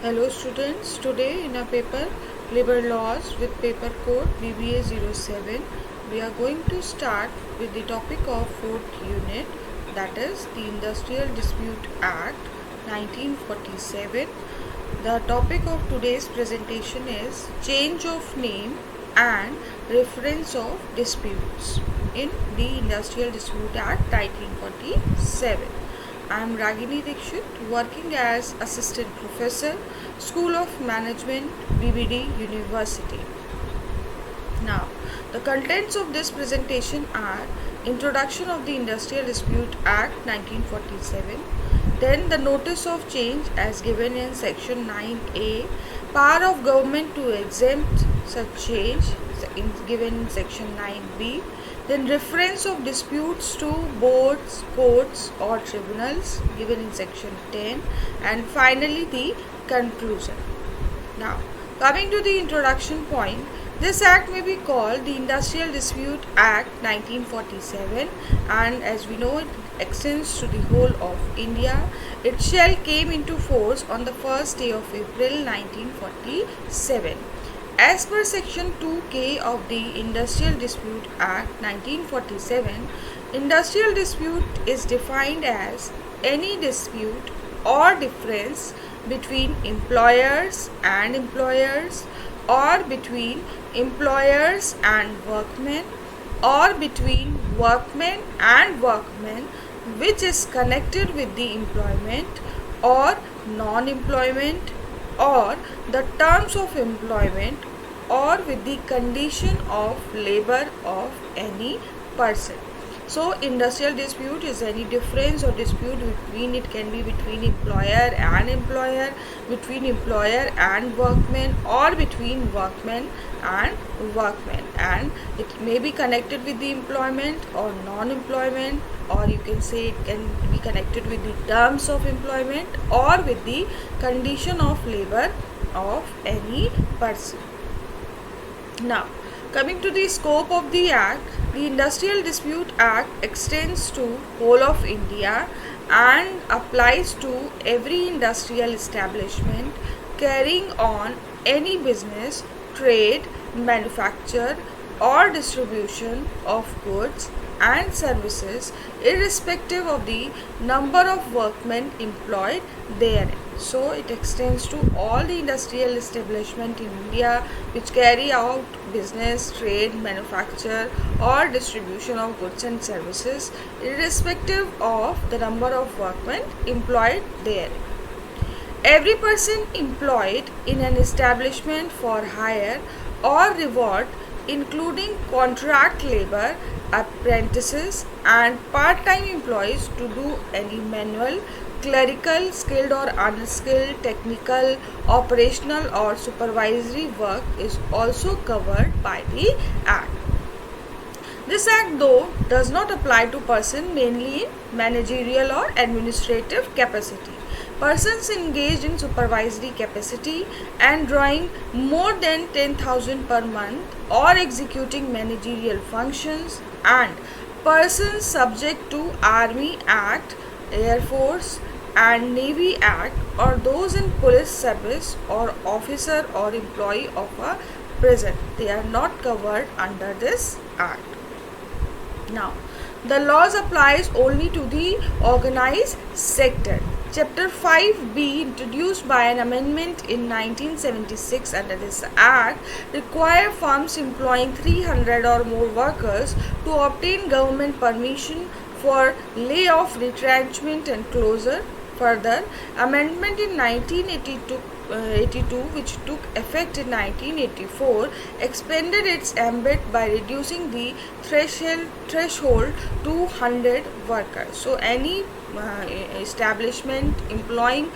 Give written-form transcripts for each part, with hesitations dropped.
Hello students, today in our paper Labor Laws with paper code BBA07 we are going to start with the topic of 4th unit, that is the Industrial Dispute Act 1947. The topic of today's presentation is change of name and reference of disputes in the Industrial Dispute Act 1947. I am Ragini Dikshit, working as Assistant Professor, School of Management, BBD University. Now, the contents of this presentation are Introduction of the Industrial Dispute Act 1947, then the notice of change as given in section 9A, power of government to exempt such change given in section 9B, then reference of disputes to boards, courts or tribunals given in section 10, and finally the conclusion. Now, coming to the introduction point, this act may be called the Industrial Dispute Act 1947, and as we know it extends to the whole of India. It shall came into force on the first day of April 1947. As per section 2K of the Industrial Dispute Act 1947, industrial dispute is defined as any dispute or difference between employers and employers, or between employers and workmen, or between workmen and workmen, which is connected with the employment or non-employment or the terms of employment or with the condition of labor of any person. So industrial dispute is any difference or dispute between, it can be between employer and employer, between employer and workmen, or between workmen and workmen, and it may be connected with the employment or non-employment, or you can say it can be connected with the terms of employment or with the condition of labor of any person. Now, coming to the scope of the Act, the Industrial Dispute Act extends to whole of India and applies to every industrial establishment carrying on any business, trade, manufacture or distribution of goods and services, irrespective of the number of workmen employed therein. So it extends to all the industrial establishment in India which carry out business, trade, manufacture or distribution of goods and services, irrespective of the number of workmen employed therein. Every person employed in an establishment for hire or reward, including contract labor, apprentices and part-time employees to do any manual, clerical, skilled or unskilled, technical, operational or supervisory work is also covered by the Act. This Act, though, does not apply to persons mainly in managerial or administrative capacity. Persons engaged in supervisory capacity and drawing more than 10,000 per month or executing managerial functions, and persons subject to Army Act, Air Force and Navy Act, or those in police service or officer or employee of a prison, they are not covered under this Act. Now, the laws applies only to the organized sector. Chapter 5B, introduced by an amendment in 1976 under this Act, require firms employing 300 or more workers to obtain government permission for layoff, retrenchment and closure. Further, amendment in 1982, which took effect in 1984, expanded its ambit by reducing the threshold to 100 workers. So, any establishment employing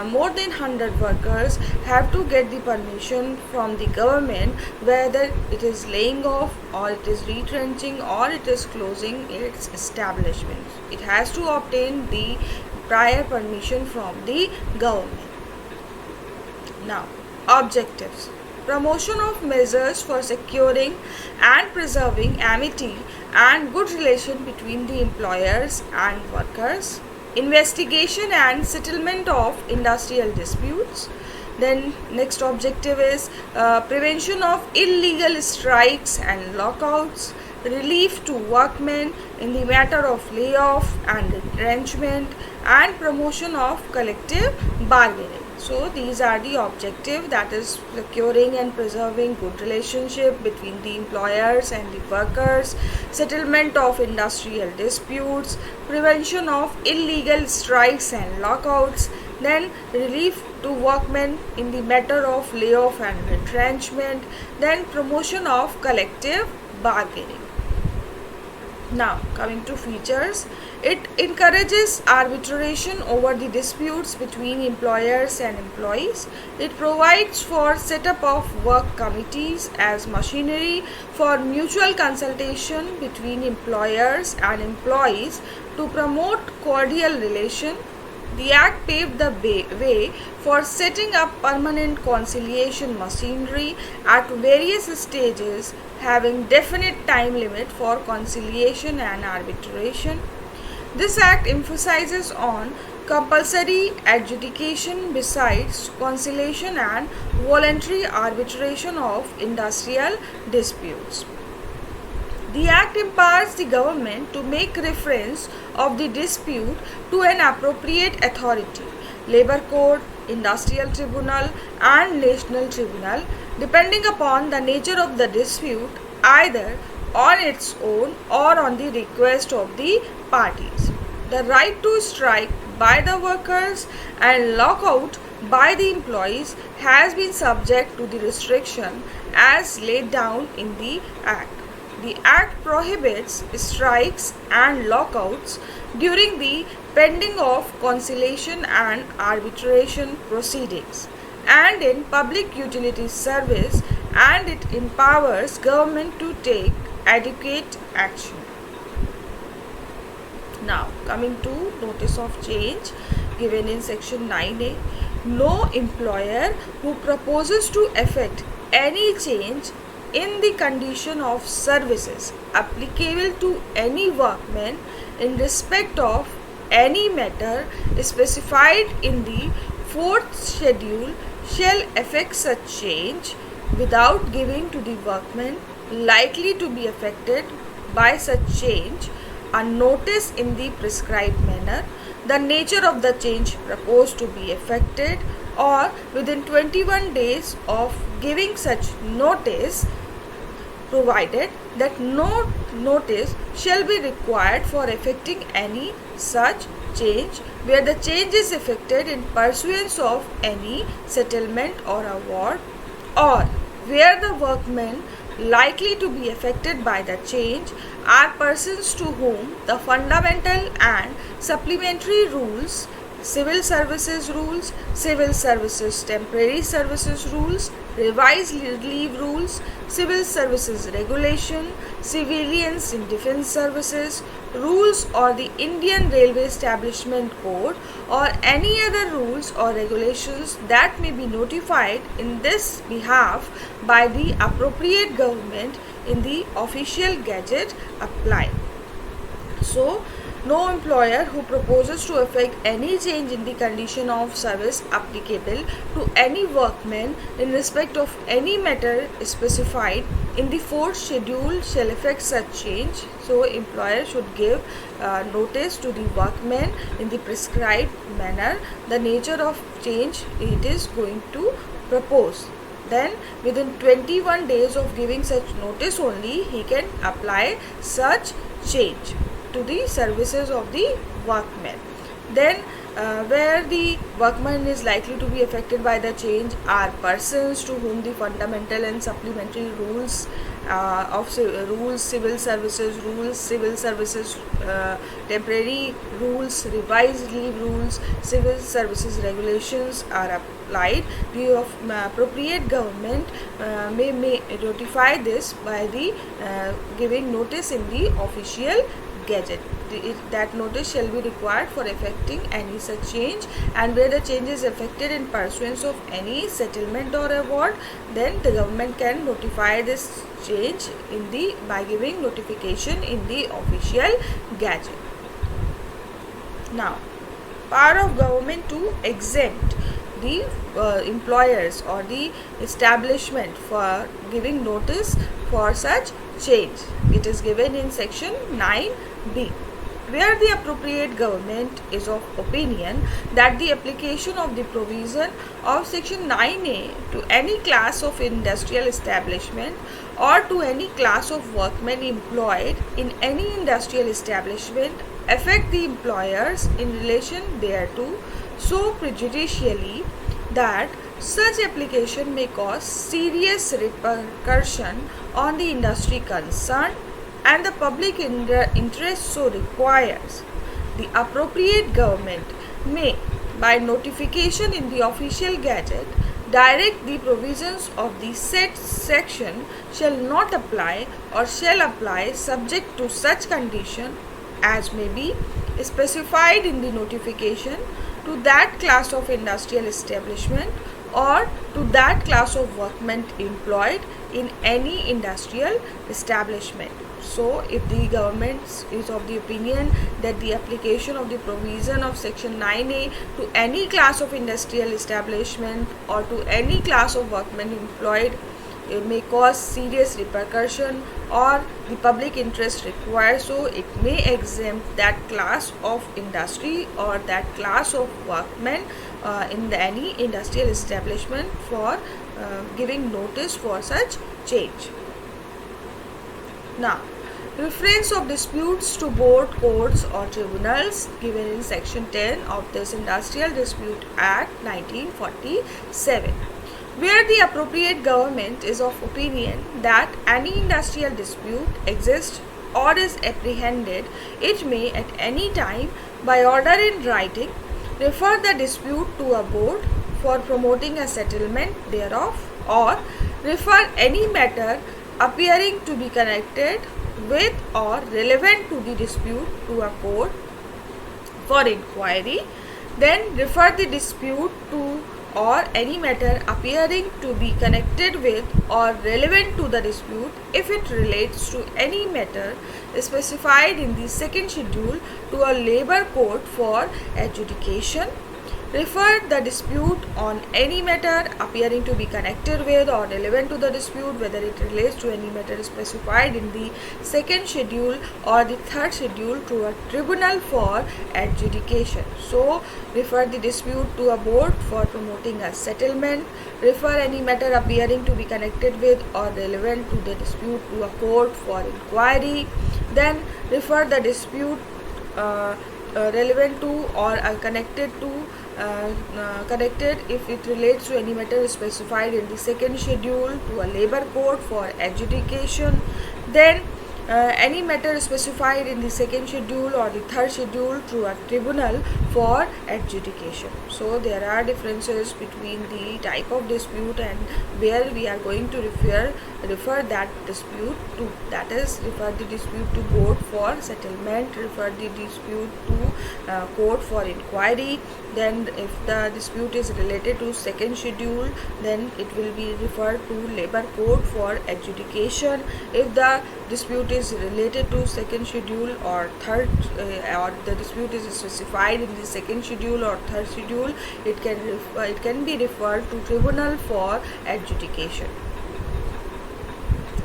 more than 100 workers have to get the permission from the government, whether it is laying off or it is retrenching or it is closing its establishment. It has to obtain the prior permission from the government. Now, objectives: promotion of measures for securing and preserving amity and good relation between the employers and workers, investigation and settlement of industrial disputes, Then next objective is prevention of illegal strikes and lockouts, relief to workmen in the matter of layoff and retrenchment, and promotion of collective bargaining. So these are the objectives, that is securing and preserving good relationship between the employers and the workers, settlement of industrial disputes, prevention of illegal strikes and lockouts, then relief to workmen in the matter of layoff and retrenchment, then promotion of collective bargaining. Now coming to features, it encourages arbitration over the disputes between employers and employees. It provides for setup of work committees as machinery for mutual consultation between employers and employees to promote cordial relation. The Act paved the way for setting up permanent conciliation machinery at various stages, having definite time limit for conciliation and arbitration. This Act emphasizes on compulsory adjudication besides conciliation and voluntary arbitration of industrial disputes. The Act empowers the government to make reference of the dispute to an appropriate authority, Labour Court, Industrial Tribunal and National Tribunal, depending upon the nature of the dispute, either on its own or on the request of the parties. The right to strike by the workers and lockout by the employees has been subject to the restriction as laid down in the Act. The Act prohibits strikes and lockouts during the pending of conciliation and arbitration proceedings and in public utility service, and it empowers government to take adequate action. Now coming to notice of change given in section 9A. No employer who proposes to effect any change in the condition of services applicable to any workman in respect of any matter specified in the 4th schedule shall effect such change without giving to the workman likely to be affected by such change a notice in the prescribed manner, the nature of the change proposed to be effected, or within 21 days of giving such notice, provided that no notice shall be required for effecting any such change where the change is effected in pursuance of any settlement or award, or where the workmen likely to be affected by the change are persons to whom the fundamental and supplementary rules, civil services rules, civil services temporary services rules, revised leave rules, civil services regulation, civilians in defense services rules, or the Indian Railway Establishment Code, or any other rules or regulations that may be notified in this behalf by the appropriate government in the official gazette apply. So no employer who proposes to effect any change in the condition of service applicable to any workman in respect of any matter specified in the 4th schedule shall effect such change. So employer should give notice to the workman in the prescribed manner, the nature of change it is going to propose. Then within 21 days of giving such notice only he can apply such change to the services of the workmen. Then where the workman is likely to be affected by the change are persons to whom the fundamental and supplementary rules civil services rules, civil services temporary rules, revised leave rules, civil services regulations are applied. The appropriate government may notify this by the giving notice in the official gazette. That notice shall be required for effecting any such change, and where the change is effected in pursuance of any settlement or award, then the government can notify this change in the by giving notification in the official gazette. Now, power of government to exempt the employers or the establishment for giving notice for such change. It is given in section 9b, where the appropriate government is of opinion that the application of the provision of section 9A to any class of industrial establishment or to any class of workmen employed in any industrial establishment affect the employers in relation thereto so prejudicially that such application may cause serious repercussion on the industry concerned and the public interest so requires, the appropriate government may, by notification in the official gazette, direct the provisions of the said section shall not apply or shall apply subject to such condition as may be specified in the notification to that class of industrial establishment or to that class of workmen employed in any industrial establishment. So, if the government is of the opinion that the application of the provision of section 9A to any class of industrial establishment or to any class of workmen employed may cause serious repercussion or the public interest requires, so it may exempt that class of industry or that class of workmen in any industrial establishment for giving notice for such change. Now, reference of disputes to board, courts or tribunals given in section 10 of this Industrial Dispute Act 1947, where the appropriate government is of opinion that any industrial dispute exists or is apprehended, it may at any time by order in writing refer the dispute to a board for promoting a settlement thereof or refer any matter appearing to be connected with or relevant to the dispute to a court for inquiry, then refer the dispute to or any matter appearing to be connected with or relevant to the dispute if it relates to any matter specified in the second schedule to a labor court for adjudication, refer the dispute on any matter appearing to be connected with or relevant to the dispute whether it relates to any matter specified in the second schedule or the third schedule to a tribunal for adjudication. So, refer the dispute to a board for promoting a settlement, refer any matter appearing to be connected with or relevant to the dispute to a court for inquiry, then refer the dispute relevant to or connected if it relates to any matter specified in the second schedule to a labor court for adjudication, then any matter specified in the second schedule or the third schedule to a tribunal for adjudication. So there are differences between the type of dispute and where we are going to refer that dispute to, that is refer the dispute to board for settlement, refer the dispute to court for inquiry. Then if the dispute is related to second schedule, then it will be referred to labor court for adjudication. If the dispute is related to second schedule or third or the dispute is specified in the second schedule or third schedule, it can be referred to tribunal for adjudication.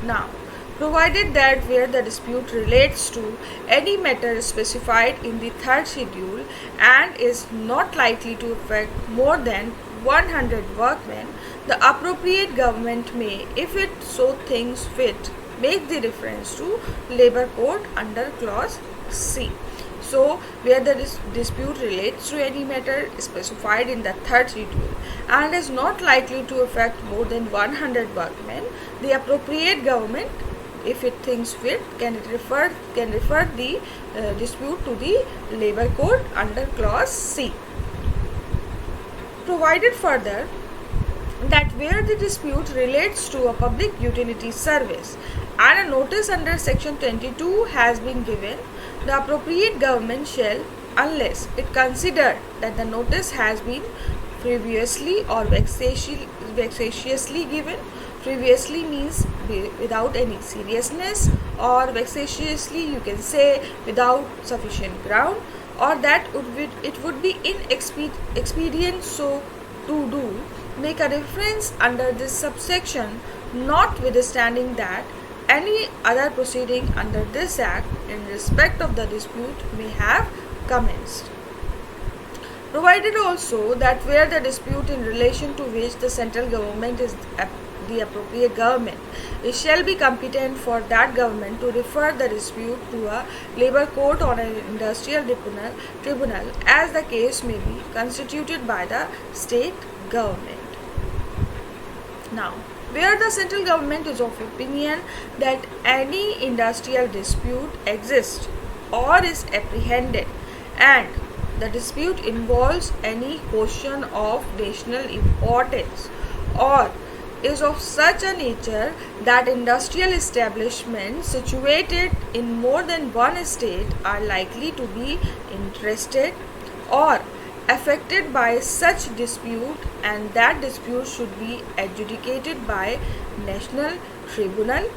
Now, provided that where the dispute relates to any matter specified in the third schedule and is not likely to affect more than 100 workmen, the appropriate government may, if it so thinks fit, make the reference to labor court under clause C. So, where the dispute relates to any matter specified in the third schedule and is not likely to affect more than 100 workmen, the appropriate government, if it thinks fit, can refer the dispute to the labor court under clause C. Provided further that where the dispute relates to a public utility service and a notice under section 22 has been given, the appropriate government shall, unless it considered that the notice has been previously or vexatiously given. Previously means without any seriousness, or vexatiously you can say without sufficient ground, or that it would be inexpedient so to do make a reference under this subsection, notwithstanding that any other proceeding under this act in respect of the dispute may have commenced. Provided also that where the dispute in relation to which the central government is the appropriate government, it shall be competent for that government to refer the dispute to a labour court or an industrial tribunal as the case may be constituted by the state government. Now, where the central government is of opinion that any industrial dispute exists or is apprehended and the dispute involves any question of national importance or is of such a nature that industrial establishments situated in more than one state are likely to be interested or affected by such dispute, and that dispute should be adjudicated by national tribunal,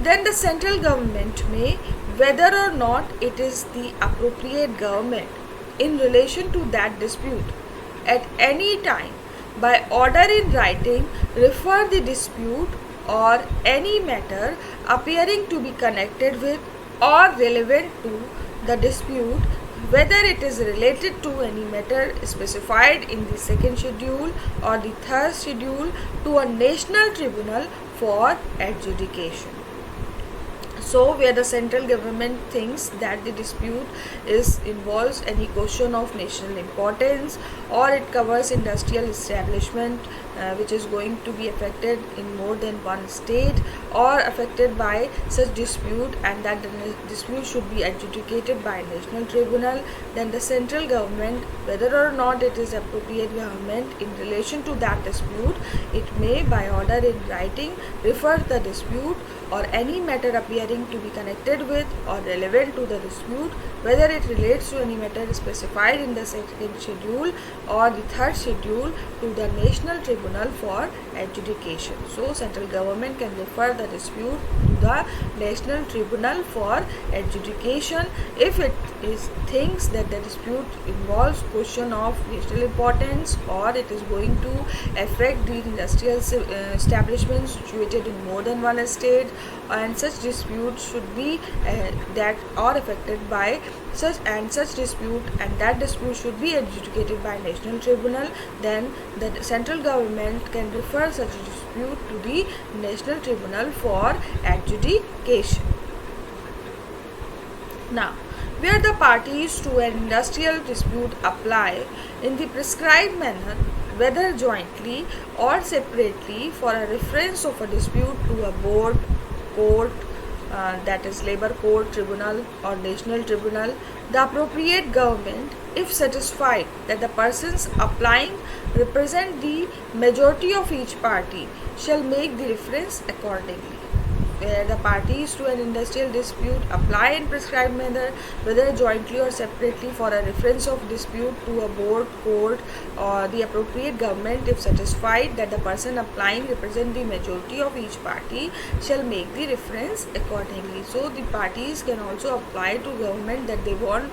then the central government may, whether or not it is the appropriate government in relation to that dispute, at any time by order in writing refer the dispute or any matter appearing to be connected with or relevant to the dispute, whether it is related to any matter specified in the second schedule or the third schedule, to a national tribunal for adjudication. So, where the central government thinks that the dispute involves any question of national importance or it covers industrial establishment which is going to be affected in more than one state or affected by such dispute, and that the dispute should be adjudicated by national tribunal, then the central government, whether or not it is appropriate government in relation to that dispute, it may by order in writing refer the dispute or any matter appearing to be connected with or relevant to the dispute, whether it relates to any matter specified in the second schedule or the third schedule, to the national tribunal for adjudication. So, central government can refer the dispute to the national tribunal for adjudication if it thinks that the dispute involves question of national importance or it is going to affect the industrial establishments situated in more than one state, and such disputes should be that are affected by such dispute, and that dispute should be adjudicated by national tribunal, then the central government can refer such a dispute to the national tribunal for adjudication. Now, where the parties to an industrial dispute apply in the prescribed manner, whether jointly or separately, for a reference of a dispute to a board, court, that is labour court, tribunal or national tribunal, the appropriate government, if satisfied that the persons applying represent the majority of each party, shall make the reference accordingly. Where the parties to an industrial dispute apply in prescribed manner, whether jointly or separately, for a reference of dispute to a board, court or the appropriate government, if satisfied that the person applying represent the majority of each party, shall make the reference accordingly. So, the parties can also apply to government that they want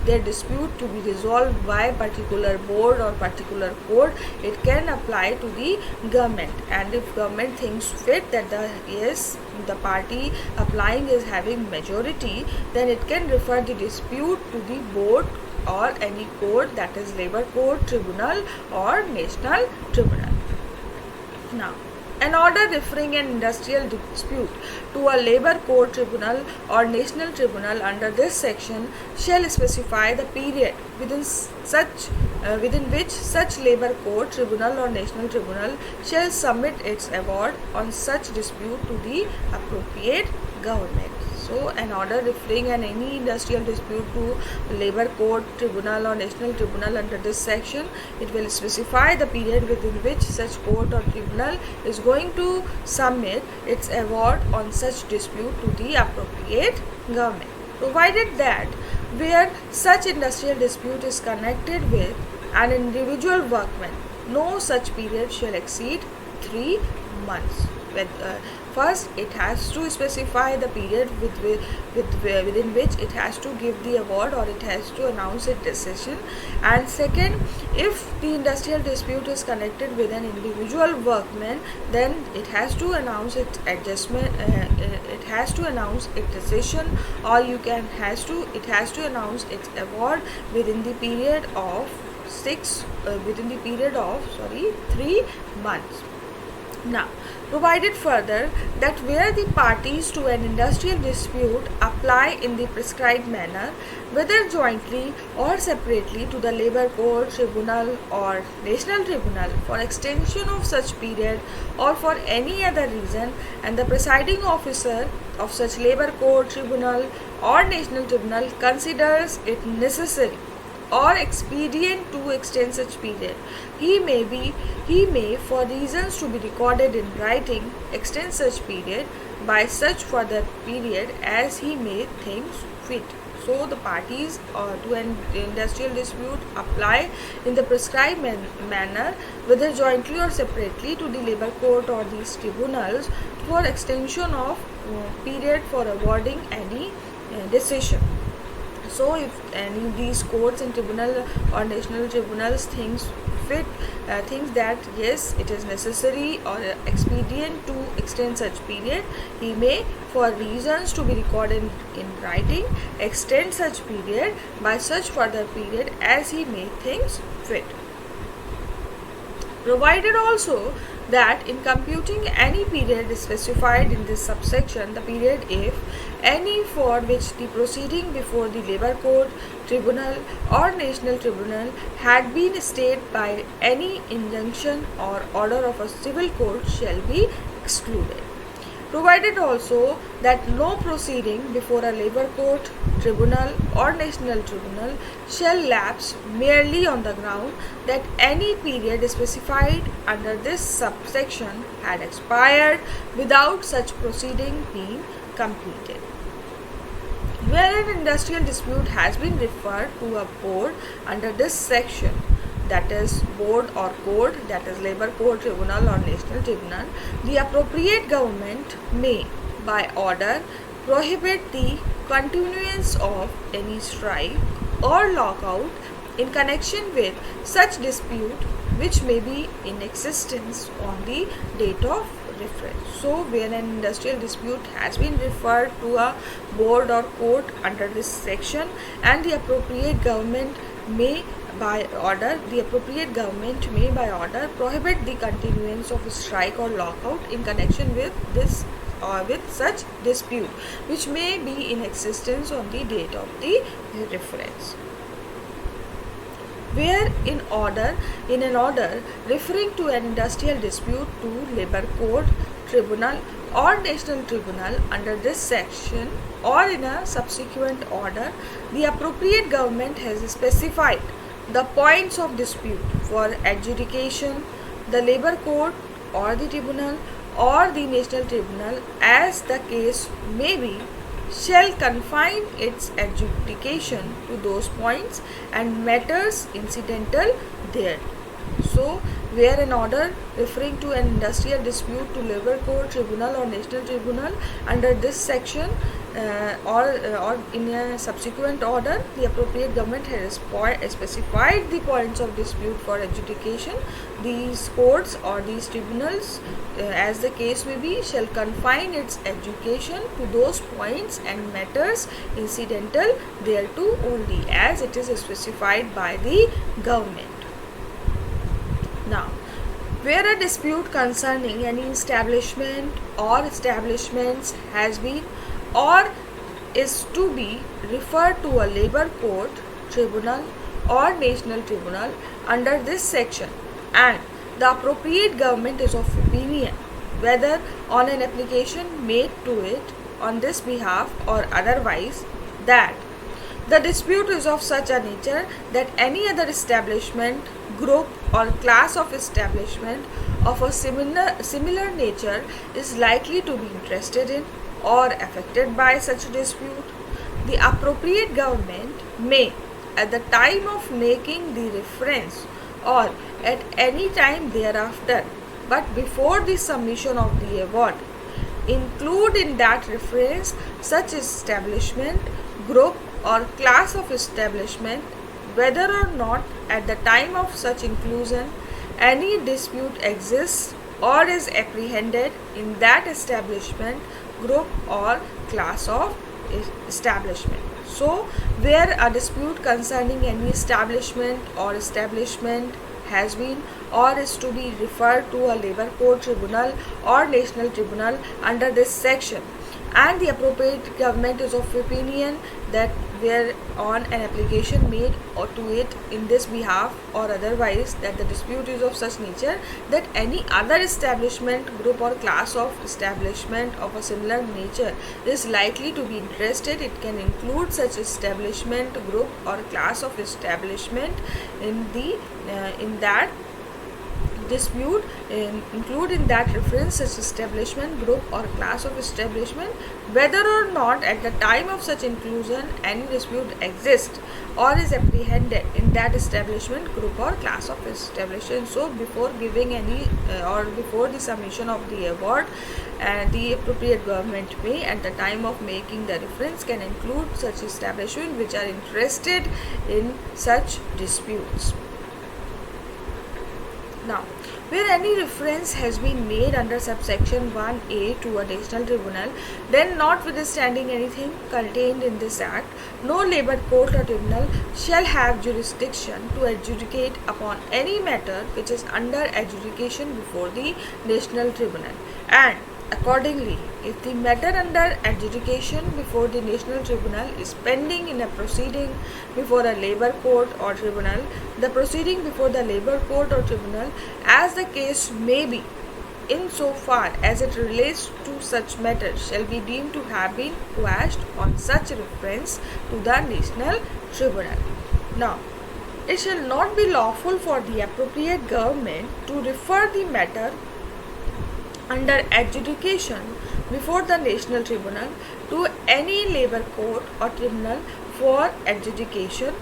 their dispute to be resolved by particular board or particular court. It can apply to the government, and if government thinks fit that the party applying is having majority, then it can refer the dispute to the board or any court, that is labour court, tribunal or national tribunal. Now, an order referring an industrial dispute to a labour court, tribunal or national tribunal under this section shall specify the period within which such labour court, tribunal or national tribunal shall submit its award on such dispute to the appropriate government. So, an order referring an any industrial dispute to labour court, tribunal or national tribunal under this section, it will specify the period within which such court or tribunal is going to submit its award on such dispute to the appropriate government. Provided that where such industrial dispute is connected with an individual workman, no such period shall exceed 3 months. First, it has to specify the period within which it has to give the award or it has to announce its decision. And second, if the industrial dispute is connected with an individual workman, then it has to announce its adjustment. It has to announce its decision, or it has to announce its award within the period of 3 months. Now, provided further that where the parties to an industrial dispute apply in the prescribed manner, whether jointly or separately to the Labour Court, Tribunal or National Tribunal for extension of such period or for any other reason, and the presiding officer of such Labour Court, Tribunal or National Tribunal considers it necessary or expedient to extend such period, he may, for reasons to be recorded in writing, extend such period by such further period as he may think fit. So the parties to an industrial dispute apply in the prescribed manner, whether jointly or separately, to the Labour Court or these tribunals for extension of period for awarding any decision. So if any of these courts and tribunal or national tribunals thinks that yes, it is necessary or expedient to extend such period, he may, for reasons to be recorded in writing, extend such period by such further period as he may thinks fit. Provided also that in computing any period specified in this subsection, the period if any for which the proceeding before the Labour Court, Tribunal or National Tribunal had been stayed by any injunction or order of a civil court shall be excluded. Provided also that no proceeding before a Labour Court, Tribunal or National Tribunal shall lapse merely on the ground that any period specified under this subsection had expired without such proceeding being completed. Where an industrial dispute has been referred to a board under this section, that is board or court, that is Labour Court, Tribunal or National Tribunal, the appropriate government may, by order, prohibit the continuance of any strike or lockout in connection with such dispute which may be in existence on the date of reference. So where an industrial dispute has been referred to a board or court under this section, and the appropriate government may by order prohibit the continuance of a strike or lockout in connection with this with such dispute which may be in existence on the date of the reference. Where in an order referring to an industrial dispute to Labour Court, Tribunal or National Tribunal under this section, or in a subsequent order, the appropriate government has specified the points of dispute for adjudication, the Labour Court or the Tribunal or the National Tribunal, as the case may be, shall confine its adjudication to those points and matters incidental thereto. So, where an order referring to an industrial dispute to Labour Court, Tribunal or National Tribunal under this section or in a subsequent order, the appropriate government has specified the points of dispute for adjudication, these courts or these tribunals, as the case may be, shall confine its adjudication to those points and matters incidental thereto only, as it is specified by the government. Now, where a dispute concerning any establishment or establishments has been or is to be referred to a Labour Court, Tribunal or National Tribunal under this section, and the appropriate government is of opinion whether on an application made to it on this behalf or otherwise that the dispute is of such a nature that any other establishment, group or class of establishment of a similar nature is likely to be interested in or affected by such a dispute, the appropriate government may, at the time of making the reference or at any time thereafter, but before the submission of the award, include in that reference such establishment, group or class of establishment, whether or not at the time of such inclusion any dispute exists or is apprehended in that establishment, group or class of establishment. So, where a dispute concerning any establishment or establishment has been or is to be referred to a labor court tribunal or national tribunal under this section, and the appropriate government is of opinion that where on an application made or to it in this behalf or otherwise that the dispute is of such nature that any other establishment, group or class of establishment of a similar nature is likely to be interested, it can include such establishment, group or class of establishment in that dispute, include in that reference such establishment, group or class of establishment, whether or not at the time of such inclusion any dispute exists or is apprehended in that establishment, group or class of establishment. So before giving any or before the submission of the award, the appropriate government may at the time of making the reference can include such establishment which are interested in such disputes. Now, where any reference has been made under subsection 1A to a national tribunal, then notwithstanding anything contained in this act, no labor court or tribunal shall have jurisdiction to adjudicate upon any matter which is under adjudication before the national tribunal. And accordingly, if the matter under adjudication before the national tribunal is pending in a proceeding before a labor court or tribunal, the proceeding before the labor court or tribunal, as the case may be, in so far as it relates to such matter, shall be deemed to have been quashed on such reference to the national tribunal. Now, it shall not be lawful for the appropriate government to refer the matter under adjudication before the national tribunal to any labor court or tribunal for adjudication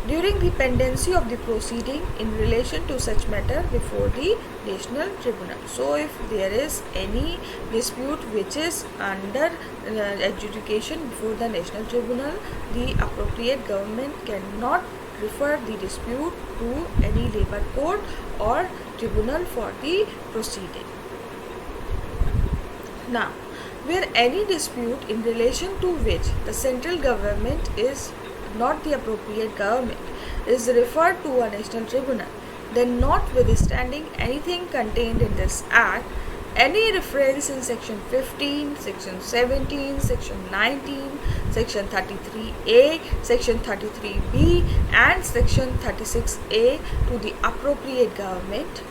during the pendency of the proceeding in relation to such matter before the national tribunal. So if there is any dispute which is under adjudication before the national tribunal, the appropriate government cannot refer the dispute to any labor court or tribunal for the proceeding. Now, where any dispute in relation to which the central government is not the appropriate government is referred to a national tribunal, then notwithstanding anything contained in this act, any reference in section 15, section 17, section 19, section 33A, section 33B and section 36A to the appropriate government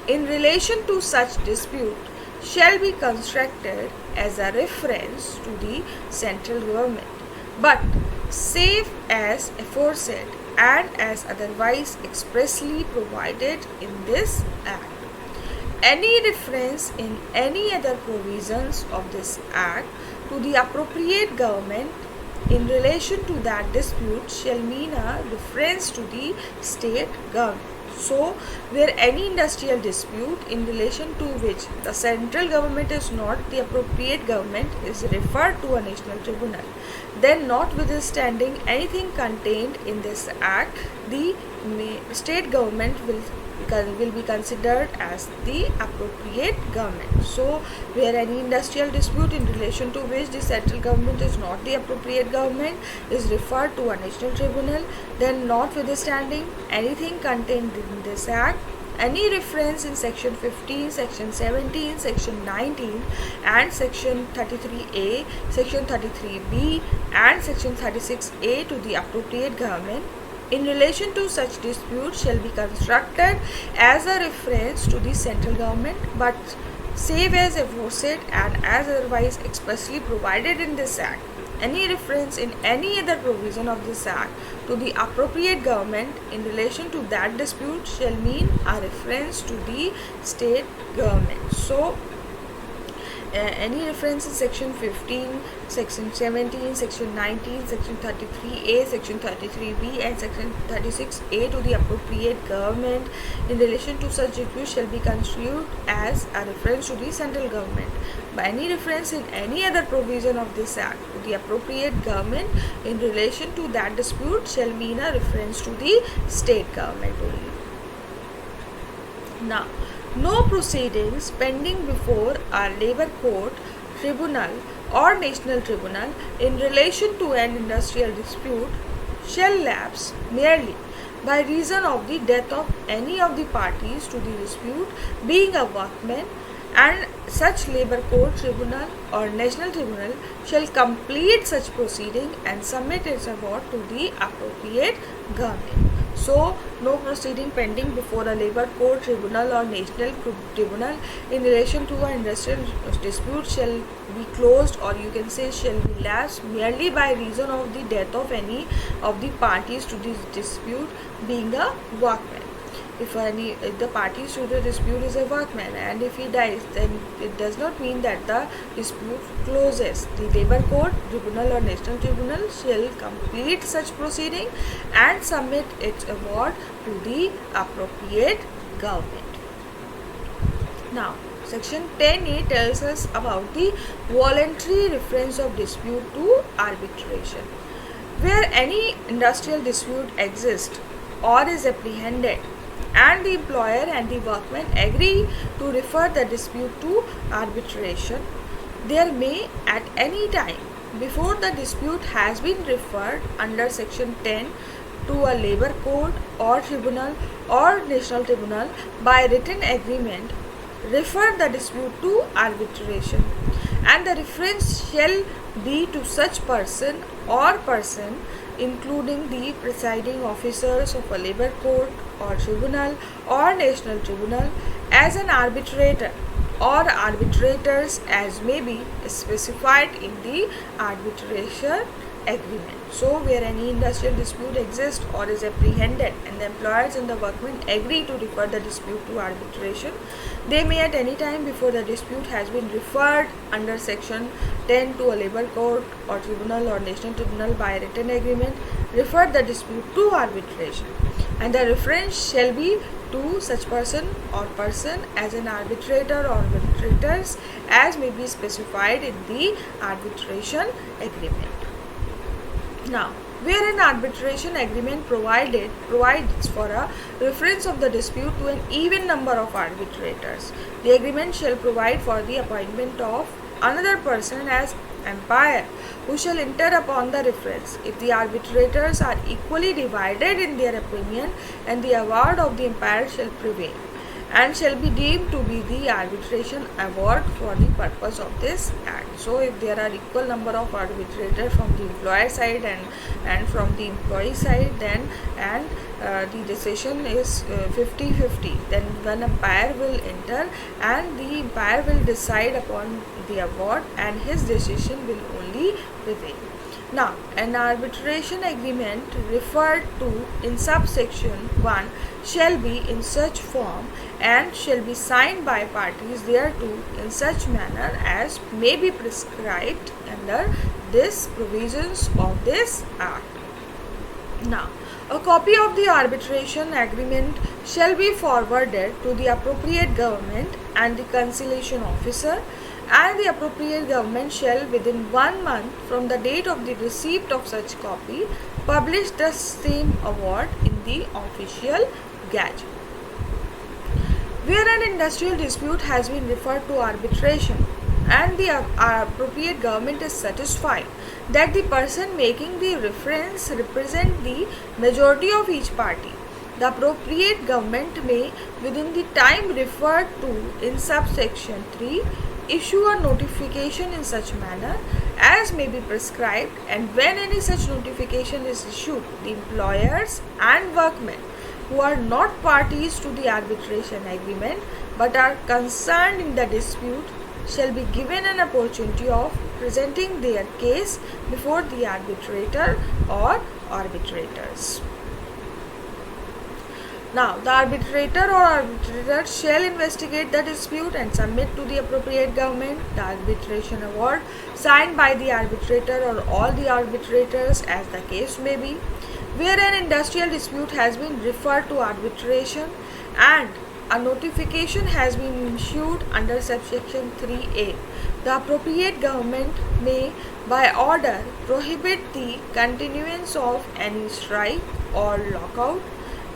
in relation to such dispute shall be constructed as a reference to the central government, but save as aforesaid and as otherwise expressly provided in this act. Any reference in any other provisions of this act to the appropriate government in relation to that dispute shall mean a reference to the state government. So, where any industrial dispute in relation to which the central government is not the appropriate government is referred to a national tribunal, then notwithstanding anything contained in this act, the state government will be considered as the appropriate government. So, where any industrial dispute in relation to which the central government is not the appropriate government is referred to a national tribunal, then notwithstanding anything contained in this act, any reference in section 15, section 17, section 19 and section 33A, section 33B and section 36A to the appropriate government in relation to such dispute shall be constructed as a reference to the central government, but save as aforesaid and as otherwise expressly provided in this act. Any reference in any other provision of this act to the appropriate government in relation to that dispute shall mean a reference to the state government. So, any reference in section 15, section 17, section 19, section 33A, section 33B and section 36A to the appropriate government in relation to such dispute shall be construed as a reference to the central government, by any reference in any other provision of this act to the appropriate government in relation to that dispute shall mean a reference to the state government only. Now, no proceedings pending before a labor court, tribunal or national tribunal in relation to an industrial dispute shall lapse merely by reason of the death of any of the parties to the dispute, being a workman, and such labor court, tribunal or national tribunal shall complete such proceeding and submit its award to the appropriate government. So, no proceeding pending before a labor court, tribunal or national tribunal in relation to an industrial dispute shall be closed, or you can say shall be lapsed merely by reason of the death of any of the parties to this dispute, being a workman. If the parties to the dispute is a workman and if he dies, then it does not mean that the dispute closes. The labor court, tribunal or national tribunal shall complete such proceeding and submit its award to the appropriate government. Now, section 10A tells us about the voluntary reference of dispute to arbitration. Where any industrial dispute exists or is apprehended, and the employer and the workman agree to refer the dispute to arbitration, there may at any time before the dispute has been referred under section 10 to a labor court or tribunal or national tribunal by written agreement, refer the dispute to arbitration, and the reference shall be to such person or person including the presiding officers of a labor court or tribunal or national tribunal as an arbitrator or arbitrators as may be specified in the arbitration agreement. So, where any industrial dispute exists or is apprehended and the employers and the workmen agree to refer the dispute to arbitration, they may at any time before the dispute has been referred under section 10 to a labor court or tribunal or national tribunal by written agreement, refer the dispute to arbitration, and the reference shall be to such person or person as an arbitrator or arbitrators as may be specified in the arbitration agreement. Now, where an arbitration agreement provides for a reference of the dispute to an even number of arbitrators, the agreement shall provide for the appointment of another person as umpire who shall enter upon the reference if the arbitrators are equally divided in their opinion, and the award of the umpire shall prevail and shall be deemed to be the arbitration award for the purpose of this act. So, if there are equal number of arbitrators from the employer side and from the employee side, then the decision is 50-50, then one umpire will enter and the umpire will decide upon the award and his decision will only prevail. Now, an arbitration agreement referred to in subsection 1 shall be in such form and shall be signed by parties thereto in such manner as may be prescribed under these provisions of this act. Now, a copy of the arbitration agreement shall be forwarded to the appropriate government and the conciliation officer, and the appropriate government shall within 1 month from the date of the receipt of such copy publish the same award in the official gazette. Where an industrial dispute has been referred to arbitration and the appropriate government is satisfied that the person making the reference represent the majority of each party, the appropriate government may within the time referred to in subsection 3 issue a notification in such manner as may be prescribed, and when any such notification is issued, the employers and workmen who are not parties to the arbitration agreement but are concerned in the dispute shall be given an opportunity of presenting their case before the arbitrator or arbitrators. Now, the arbitrator or arbitrator shall investigate the dispute and submit to the appropriate government the arbitration award signed by the arbitrator or all the arbitrators as the case may be. Where an industrial dispute has been referred to arbitration and a notification has been issued under subsection 3A. The appropriate government may by order prohibit the continuance of any strike or lockout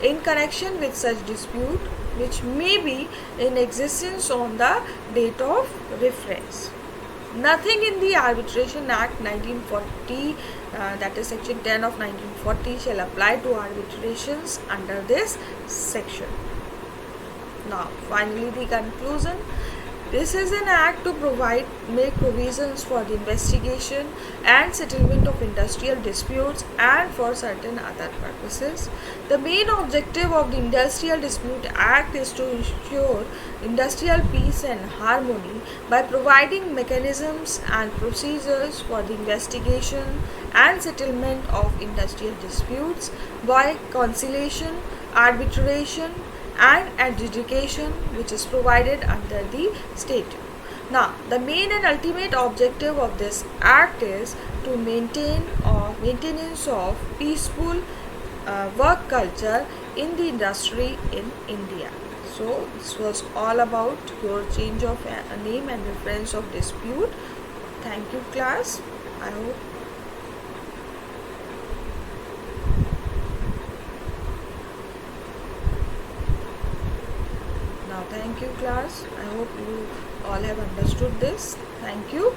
in connection with such dispute which may be in existence on the date of reference. Nothing in the Arbitration Act 1940, that is section 10 of 1940, shall apply to arbitrations under this section. Now, finally, the conclusion. This is an act to make provisions for the investigation and settlement of industrial disputes and for certain other purposes. The main objective of the Industrial Dispute Act is to ensure industrial peace and harmony by providing mechanisms and procedures for the investigation and settlement of industrial disputes by conciliation, arbitration, and adjudication which is provided under the statute. Now, the main and ultimate objective of this act is to maintain or maintenance of peaceful work culture in the industry in India. So, this was all about your change of a name and reference of dispute. Thank you, class. I hope. Thank you, class. I hope you all have understood this. Thank you.